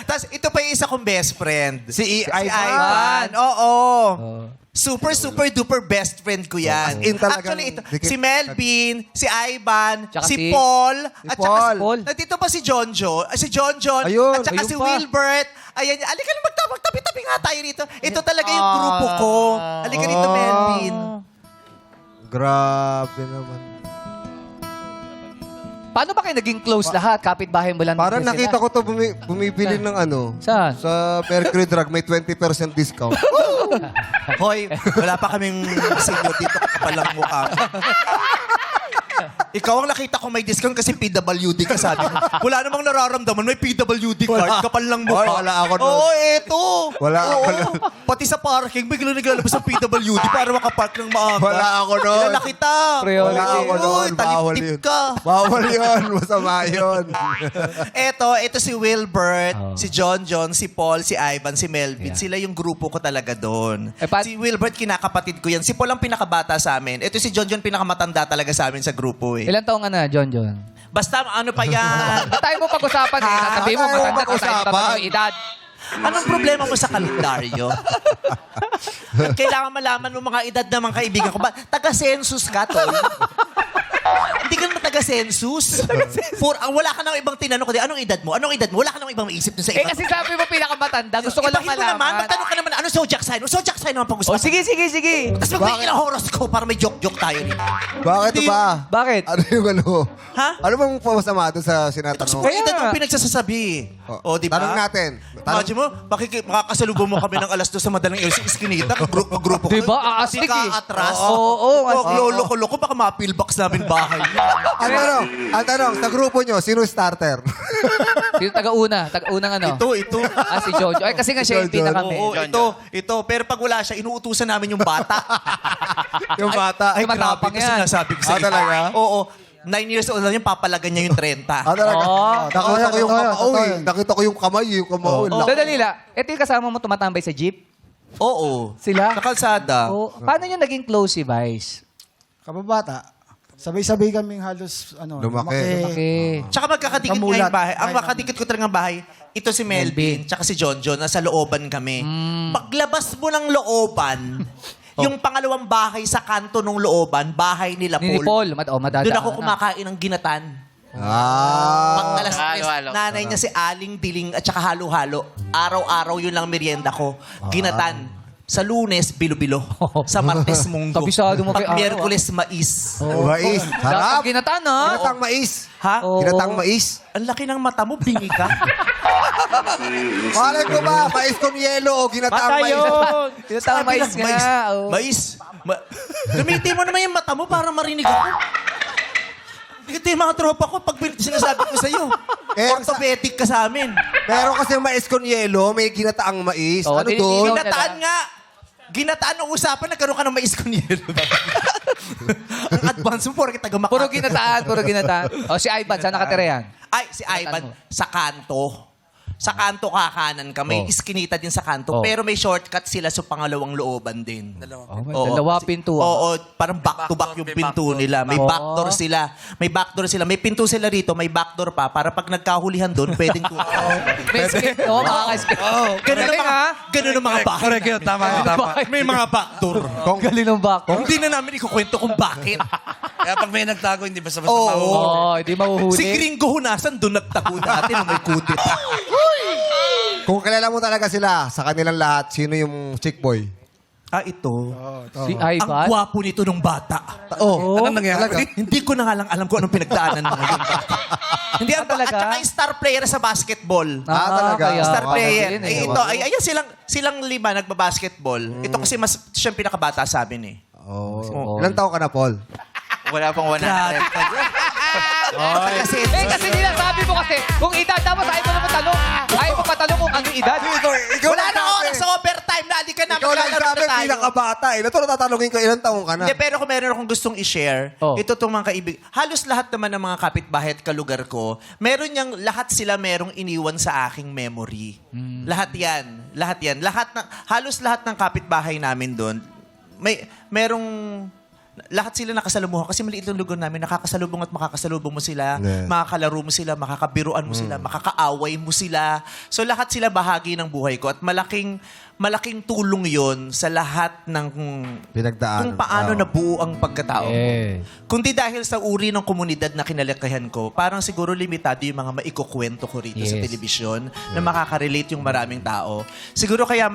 Tapos ito pa yung isa kong best friend. Si Ivan. Ivan. Oo. Super, super duper best friend ko yan. As in talagang Actually, ito, dikit- si Melvin, si Ivan, Tsaka si si- Paul, si at saka Paul. Paul. nandito pa si John John, Ayun, at saka ayun si pa. Wilbert. Ayan, alika na magtabi-tabi nga tayo rito. Ito talaga yung grupo ko. Alika rito, Melvin. Grabe naman. Paano ba kayo naging close lahat? Kapitbahay mo lang Parang din sila? nakita ko to bumibili ng ano. Saan? Sa Mercury Drug, may 20% discount. Hoy, wala pa kaming senior dito, kapalang mukha. Ikaw ang nakita ko may discount kasi PWD ka sabi mo. Wala namang nararamdaman, may PWD card, kapal lang mukha. Ay, wala ako nun. Oo, eto. Wala Oo. ako nun. Pati sa parking, bigla naglalabas ng PWD para makapark ng maaga. Wala ako nun. Kilala kita. Priority. Wala ako Uy, noon. Bawal talip-tip yun. ka. Bawal yun. Masama yun. Ito si Wilbert, si John John, si Paul, si Ivan, si Melvin. Yeah. Sila yung grupo ko talaga doon. Eh, Si Wilbert, kinakapatid ko yan. Si Paul ang pinakabata sa amin. Ito si John John, pinakamatanda talaga sa amin sa grupo eh. Ilan taong ka na, John John? Basta ano pa yan. Ba't tayo mo pag-usapan eh? Sabi mo, Tayo mo matanda ka tayo pag-usapan. pa yung edad. Anong problema mo sa kalendaryo? Kailangan malaman mo mga edad ng mga kaibigan ko. Taga-census ka, tol. Hindi ka naman taga-census. Wala ka nang ibang tinanong ko. Anong edad mo? Anong edad mo? Wala ka nang ibang maisip dun sa Eh iba. kasi sabi mo pinakamatanda. Gusto ko lang Ibahid mo naman. malaman. Magtanong ka naman, ano zodiac sign? Ano zodiac sign naman Oh, pag-usapan? sige. Tapos magbigay ng horoscope para may joke-joke tayo dito. Bakit Hindi. ba? Bakit? Ano yung ano? Ha? Ano bang pamasama doon sa Tapos sinatanong? kung edad nga. mo pinagsasasabi. O, di ba? Tanong natin. Imagine mo, makakasalubong mo kami ng alas 2 sa madaling sa iskinita, grupo ko. Diba? Aastig Di ka eh. atras. Oo, Huwag lolo-ko-loko, baka mapilbox namin bahay. Ang tanong, sa grupo nyo, sino starter? Sino taga-una? Taga-unang ano? Ito. Ah, si Jojo. Ay, kasi nga siya yung Jojo. pinakami. Oo, ito. Pero pag wala siya, inuutusan namin yung bata. Yung bata. Ay, grabe matapang kasi yan. sinasabi ko sa Ah, talaga? Oo. 9 years old lang yung papalagan niya yung 30. Talaga? Oo. Nakita ko yung Totoo yan, kamao totoo eh. yan. Nakita ko yung kamay, yung kamao. Oh. Dali lang. Ito yung kasama mo tumatambay sa jeep? Oo. Sila? Sa kalsada. Oh, paano nyo naging close si Vice? Kababata. Sabay-sabay kaming halos, Lumaki. Okay. Tsaka magkakadikit nga Kamulat. yung bahay. Ang Ay, makadikit ko talagang bahay, ito si Melvin, tsaka si John John, nasa looban kami. Paglabas mo ng looban, yung pangalawang bahay sa kanto ng looban, bahay nila Ni Paul. Paul. Madadaan Doon ako na. kumakain ng ginatan. Pag Ah. alas 3, nanay niya si Aling Diling at saka halo-halo. Araw-araw yun lang merienda ko. Ginatan. Sa Lunes, bilo-bilo. Sa Martes, munggo. Kabisado mo kay Pag araw, Miyerkules, mais. Mais. Sarap. Ginataan, ha? Ginatang mais. Ha? Oo. Ginatang mais. Ang laki ng mata mo, bingi ka. Malay ko ba? Mais kong yelo o ginatang mais? Ginatang Sabi mais ng nga. Oh. Mais. Gamitin mo naman yung mata mo para marinig ako. Ito yung mga tropa ko pag sinasabi ko sa'yo. Orthopedic ka sa amin. Meron kasi mais kong yelo, may ginataang mais. Oo, Ano tinitino doon? na Ginataan lang. nga. Ginataan ang usapan, nagkaroon ka ng mais kung yelo. Ang advance mo, porke taga Makati. Puro ginataan. O, si Ivan, saan nakatira yan? Ay, si Ivan, sa kanto. Sa kanto kakanan ka. May Oh. iskinita din sa kanto. Oh. Pero may shortcut sila sa pangalawang looban din. Oh, may dalawa pintuan. Oo, parang back-to-back yung pinto nila. May Oo. backdoor sila. May pinto sila rito, may backdoor pa. Para pag nagkahulihan doon, pwedeng May escape. Oo, makaka-escape. Ganun ang mga bahay. Correct yun. Tama. May mga backdoor. Galing ng back. Hindi na namin ikukwento kung bakit. Kaya pag may nagtago, hindi basta-basta Oo. mahuhuli. Oo, hindi mahuhuli. Si Gringo Hunasan doon nagtago dati nung may kudit. Kung kilala mo talaga sila, sa kanilang lahat, sino yung chick boy? Ito. Si Ang Ivan. gwapo nito nung bata. Oh, Anong nangyari? Hindi ko na nga lang alam kung anong pinagdaanan ng ngayon. Hindi ang talaga? At saka yung star player sa basketball. talaga? kaya. Star Ah, player. Galing eh. Ito, ayan silang 5 nagbabasketball. Ito kasi mas siya yung pinakabata sa amin eh. Oh. Ilan taon ka na, Paul? Wala pang 100. Kasi, Kasi nila sabi mo kasi, kung edad, tapos ayaw mo naman tanong. Ayaw mo patanong kung anong edad. wala na oras sa overtime na. Di ka na Ikaw lang maglalaro sabi, na tayo. pinakabata eh. Ito tatanungin ko, ilan taon ka na? Hindi, pero kung meron akong gustong i-share, Oh. ito itong mga kaibig. Halos lahat naman ng mga kapitbahay at kalugar ko, meron niyang, lahat sila merong iniwan sa aking memory. Lahat yan. Halos lahat ng kapitbahay namin doon, merong lahat sila nakasalumuhan kasi maliit yung lugar namin, nakakasalubong at makakasalubong mo sila, Yeah. makakalaro mo sila, makakabiruan mo sila, makakaaway mo sila. So lahat sila bahagi ng buhay ko at malaking tulong yon sa lahat ng Pinagdaanan. kung paano Oo. nabuo ang pagkatao ko. Yes. Kundi dahil sa uri ng komunidad na kinalakihan ko, parang siguro limitado yung mga maikukwento ko rito sa Yes. telebisyon na makaka-relate yung maraming tao. Siguro kaya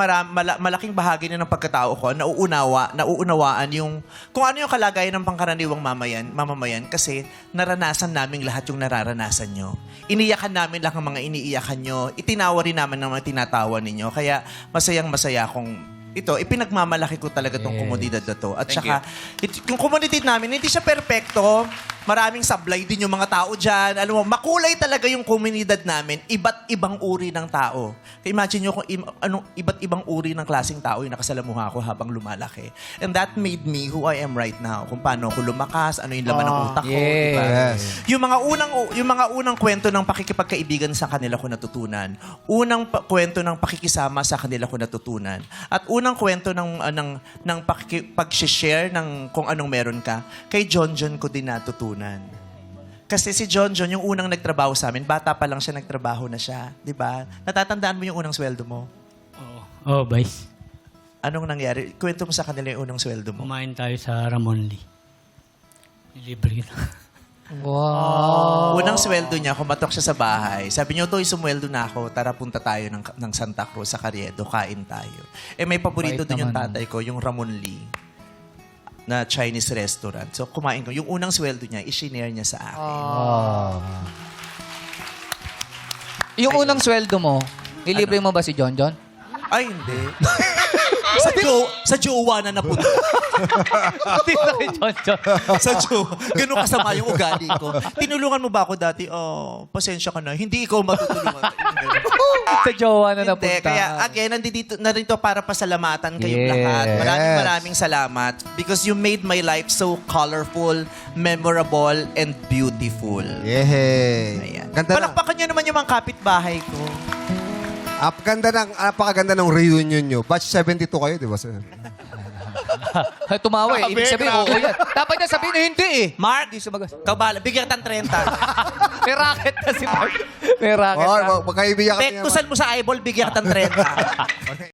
malaking bahagi na ng pagkatao ko, nauunawaan yung kung ano yung kalagayan ng pangkaraniwang mamamayan kasi naranasan naming lahat yung nararanasan nyo. Iniyakan namin lang ang mga iniiyakan nyo. Itinawa rin namin ang mga tinatawa ninyo. Kaya masaya akong ito, ipinagmamalaki ko talaga tong komunidad na to. At Thank saka, yung komunidad namin, hindi siya perpekto. Maraming sablay din yung mga tao dyan. Alam mo, makulay talaga yung komunidad namin. Iba't ibang uri ng tao. Kaya imagine nyo kung iba't ibang uri ng klaseng tao yung nakasalamuha ko habang lumalaki. And that made me who I am right now. Kung paano ako lumakas, ano yung laman ng utak ko. Yes. Diba? Yes. Yung mga unang kwento ng pakikipagkaibigan sa kanila ko natutunan. Kwento ng pakikisama sa kanila ko natutunan. At unang kwento ng pag-share ng kung anong meron ka, kay John ko din natutunan. Kasi si John, yung unang nagtrabaho sa amin, bata pa lang siya, nagtrabaho na siya. Di ba? Natatandaan mo yung unang sweldo mo? Oh, Vice. Anong nangyari? Kwento mo sa kanila yung unang sweldo mo. Kumain tayo sa Ramon Lee. Libre na. Wow. Unang sweldo niya, kumatok siya sa bahay. Sabi niyo, Toy, sumweldo na ako. Tara, punta tayo ng Santa Cruz sa Carriedo. Kain tayo. May paborito Bait doon yung naman. tatay ko, yung Ramon Lee na Chinese restaurant. So, kumain ko. Yung unang sweldo niya, i-shinare niya sa akin. Yung unang sweldo mo, ilibre mo ba si John? Ay, hindi. sa jowa na napunta. Hindi na kay John. Sa jowa. Ganun kasama yung ugali ko. Tinulungan mo ba ako dati? Oh, pasensya ka na. Hindi ikaw matutulungan. Sa jowa na Hindi. napunta. Kaya again, nandito na rin to para pasalamatan kayong Yes. lahat. Maraming salamat because you made my life so colorful, memorable, and beautiful. Yehey. Ayan. Ganda na. Palakpakan nyo naman yung mga kapitbahay ko. Napakaganda ng reunion nyo. Batch 72 kayo, di ba, sir? Tumawa eh. Ibig sabihin, oo yan. Dapat niya sabihin na hindi eh. Mark, Hindi sumagas. kabala, bigyan kitang 30. May racket na si Mark. May racket na. Magkaibigan kami. Pektusan mo sa eyeball, bigyan kitang 30.